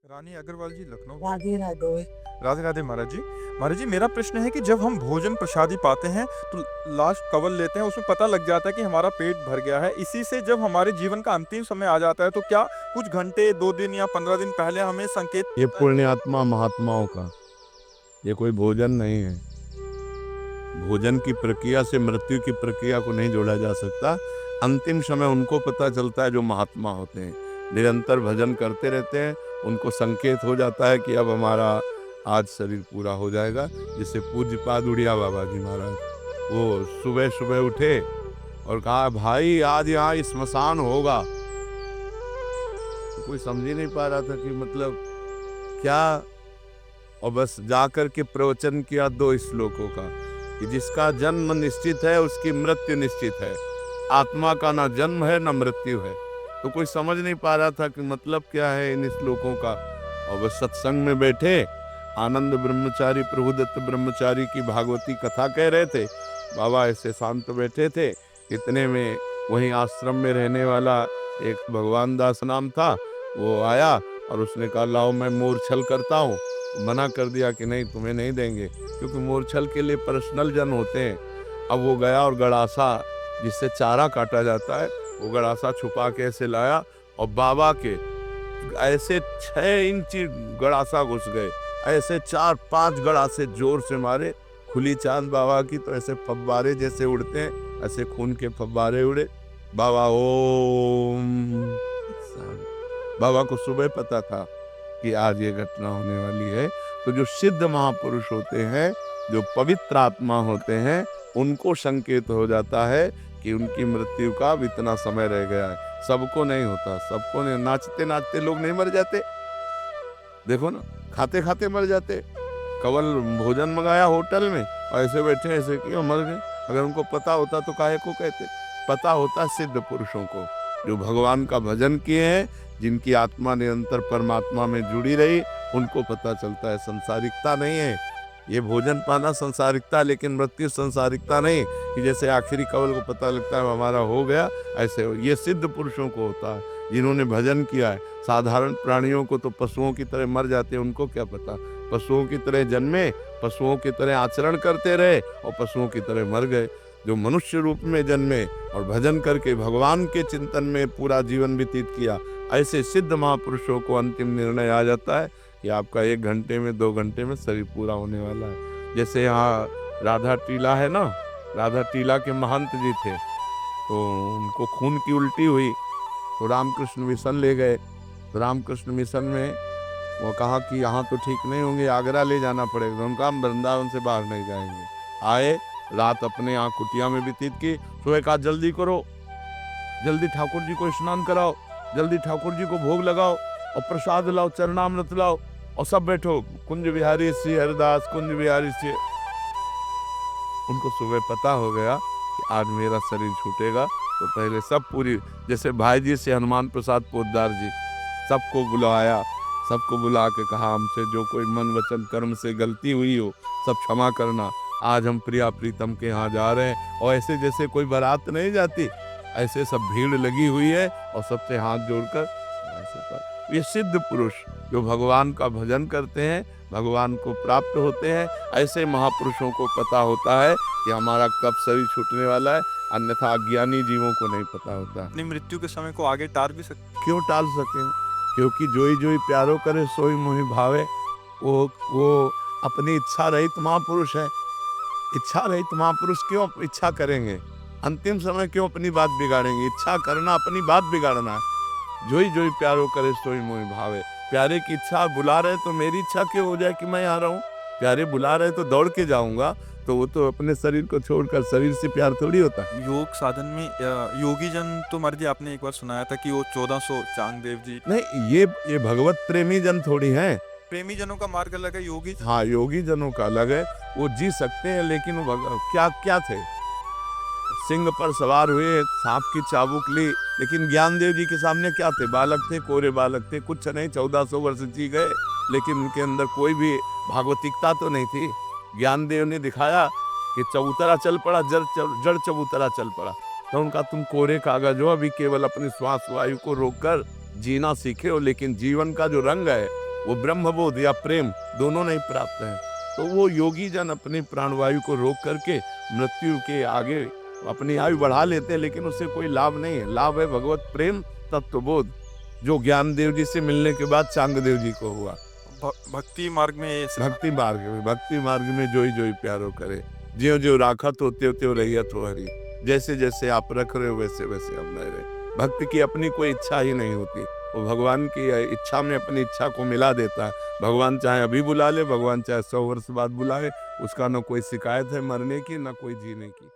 रानी अग्रवाल जी लखनऊ। राधे राधे। राधे राधे महाराज जी। महाराज जी मेरा प्रश्न है कि जब हम भोजन प्रसादी पाते हैं तो लास्ट कवल लेते हैं, उसमें पता लग जाता है कि हमारा पेट भर गया है। इसी से जब हमारे जीवन का अंतिम समय आ जाता है तो क्या कुछ घंटे 2 दिन या 15 दिन पहले हमें संकेत ये मिलता है? पुण्यात्मा महात्माओं का, ये कोई भोजन नहीं है। भोजन की प्रक्रिया से मृत्यु की प्रक्रिया को नहीं जोड़ा जा सकता। अंतिम समय उनको पता चलता है जो महात्मा होते हैं, निरंतर भजन करते रहते हैं। उनको संकेत हो जाता है कि अब हमारा आज शरीर पूरा हो जाएगा। जिससे पूज्यपाद उड़िया बाबा जी महाराज, वो सुबह सुबह उठे और कहा भाई आज यहाँ स्मशान होगा। तो कोई समझ ही नहीं पा रहा था कि मतलब क्या, और बस जाकर के प्रवचन किया 2 श्लोकों का कि जिसका जन्म निश्चित है उसकी मृत्यु निश्चित है। आत्मा का ना जन्म है ना मृत्यु है। तो कोई समझ नहीं पा रहा था कि मतलब क्या है इन श्लोकों का। और बस सत्संग में बैठे आनंद ब्रह्मचारी प्रभुदत्त ब्रह्मचारी की भागवती कथा कह रहे थे। बाबा ऐसे शांत बैठे थे। इतने में वहीं आश्रम में रहने वाला एक भगवान दास नाम था, वो आया और उसने कहा लाओ मैं मूर्छल करता हूँ। मना कर दिया कि नहीं तुम्हें नहीं देंगे, क्योंकि मूर्छल के लिए पर्सनल जन होते हैं। अब वो गया और गड़ासा जिससे चारा काटा जाता है, वो गड़ासा छुपा के ऐसे लाया और बाबा के ऐसे 6 इंच गड़ासा घुस गए। ऐसे 4-5 गड़ासे जोर से मारे। खुली चांद बाबा की तो ऐसे फव्वारे जैसे उड़ते हैं, ऐसे खून के फव्वारे उड़े। बाबा ओम। बाबा को सुबह पता था कि आज ये घटना होने वाली है। तो जो सिद्ध महापुरुष होते हैं, जो पवित्र आत्मा होते हैं, उनको संकेत हो जाता है कि उनकी मृत्यु का अब इतना समय रह गया है। सबको नहीं होता, सबको नहीं। नाचते नाचते लोग नहीं मर जाते, देखो ना, खाते खाते मर जाते। कवल भोजन मंगाया होटल में और ऐसे बैठे ऐसे क्यों मर गए। अगर उनको पता होता तो काहे को कहते। पता होता सिद्ध पुरुषों को, जो भगवान का भजन किए हैं, जिनकी आत्मा निरंतर परमात्मा में जुड़ी रही, उनको पता चलता है संसारिकता नहीं है। ये भोजन पाना संसारिकता, लेकिन मृत्यु संसारिकता नहीं कि जैसे आखिरी कवल को पता लगता है हमारा हो गया, ऐसे हो। ये सिद्ध पुरुषों को होता है जिन्होंने भजन किया है। साधारण प्राणियों को तो पशुओं की तरह मर जाते हैं, उनको क्या पता। पशुओं की तरह जन्मे, पशुओं की तरह आचरण करते रहे और पशुओं की तरह मर गए। जो मनुष्य रूप में जन्मे और भजन करके भगवान के चिंतन में पूरा जीवन व्यतीत किया, ऐसे सिद्ध महापुरुषों को अंतिम निर्णय आ जाता है कि आपका 1 घंटे में 2 घंटे में शरीर पूरा होने वाला है। जैसे यहाँ राधा टीला है ना, राधा टीला के महंत जी थे, तो उनको खून की उल्टी हुई तो रामकृष्ण मिशन ले गए। तो रामकृष्ण मिशन में वो कहा कि यहाँ तो ठीक नहीं होंगे, आगरा ले जाना पड़ेगा। उनका हम वृंदावन से बाहर नहीं जाएंगे। आए, रात अपने यहाँ कुटिया में व्यतीत की। सुबह कहा जल्दी करो, जल्दी ठाकुर जी को स्नान कराओ, जल्दी ठाकुर जी को भोग लगाओ और प्रसाद लाओ, चरणामृत लाओ और सब बैठो। कुंज बिहारी श्री हरिदास, कुंज बिहारी श्री। उनको सुबह पता हो गया कि आज मेरा शरीर छूटेगा। तो पहले सब पूरी, जैसे भाई जी से हनुमान प्रसाद पोद्दार जी, सबको बुलाया। सबको बुला के कहा हमसे जो कोई मन वचन कर्म से गलती हुई हो सब क्षमा करना। आज हम प्रिया प्रीतम के यहाँ जा रहे हैं। और ऐसे जैसे कोई बारात नहीं जाती, ऐसे सब भीड़ लगी हुई है और सबसे हाथ जोड़कर ऐसे पर। ये सिद्ध पुरुष जो भगवान का भजन करते हैं, भगवान को प्राप्त होते हैं, ऐसे महापुरुषों को पता होता है कि हमारा कब शरीर छूटने वाला है। अन्यथा अज्ञानी जीवों को नहीं पता होता। अपनी मृत्यु के समय को आगे टाल भी सकते। क्यों टाल सकें, क्योंकि जोई जोई प्यारो करे सोई मोहि भावे। वो अपनी इच्छा रहित महापुरुष है। इच्छा रहित महापुरुष क्यों इच्छा करेंगे, अंतिम समय क्यों अपनी बात बिगाड़ेंगे। इच्छा करना अपनी बात बिगाड़ना है। जोई जोई प्यारो करे सोई मोहि भावे। प्यारे की इच्छा बुला रहे तो मेरी इच्छा क्यों हो जाए कि मैं यहाँ रहूं। प्यारे बुला रहे तो दौड़ के जाऊंगा, तो वो तो अपने शरीर को छोड़कर, शरीर से प्यार थोड़ी होता है। योग साधन में योगी जन तो मर्जी आपने एक बार सुनाया था कि वो 1400 चांगदेव जी। नहीं, ये भगवत प्रेमी जन थोड़ी हैं। प्रेमी जनों का मार्ग अलग है, योगी। हाँ, योगी जनों का अलग है। वो जी सकते हैं, लेकिन वो क्या क्या थे। सिंह पर सवार हुए, सांप की चाबुक ली, लेकिन ज्ञानदेव जी के सामने क्या थे। बालक थे, कोरे बालक थे, कुछ नहीं। 1400 वर्ष जी गए, लेकिन उनके अंदर कोई भी भागवतिकता तो नहीं थी। ज्ञानदेव ने दिखाया कि चबूतरा चल पड़ा, जड़ चबूतरा चल पड़ा। तो उनका तुम कोरे कागज हो, अभी केवल अपनी श्वास वायु को रोककर जीना सीखे हो, लेकिन जीवन का जो रंग है वो ब्रह्मबोध या प्रेम दोनों नहीं प्राप्त है। तो वो योगी जन अपनी प्राणवायु को रोक करके मृत्यु के आगे अपनी आयु बढ़ा लेते हैं, लेकिन उससे कोई लाभ नहीं है। लाभ है भगवत प्रेम तत्वबोध, जो ज्ञानदेव जी से मिलने के बाद चांगदेव जी को हुआ। भक्ति मार्ग में ये भक्ति मार्ग में जोई जोई प्यारो करे, ज्यों ज्यों राखत हो त्यों त्यों रहियत हो हरि। जैसे जैसे आप रख रहे हो वैसे वैसे हम रह रहे। भक्त की अपनी कोई इच्छा ही नहीं होती, वो भगवान की इच्छा में अपनी इच्छा को मिला देता है। भगवान चाहे अभी बुला ले, भगवान चाहे 100 वर्ष बाद बुलाए, उसका न कोई शिकायत है मरने की, न कोई जीने की।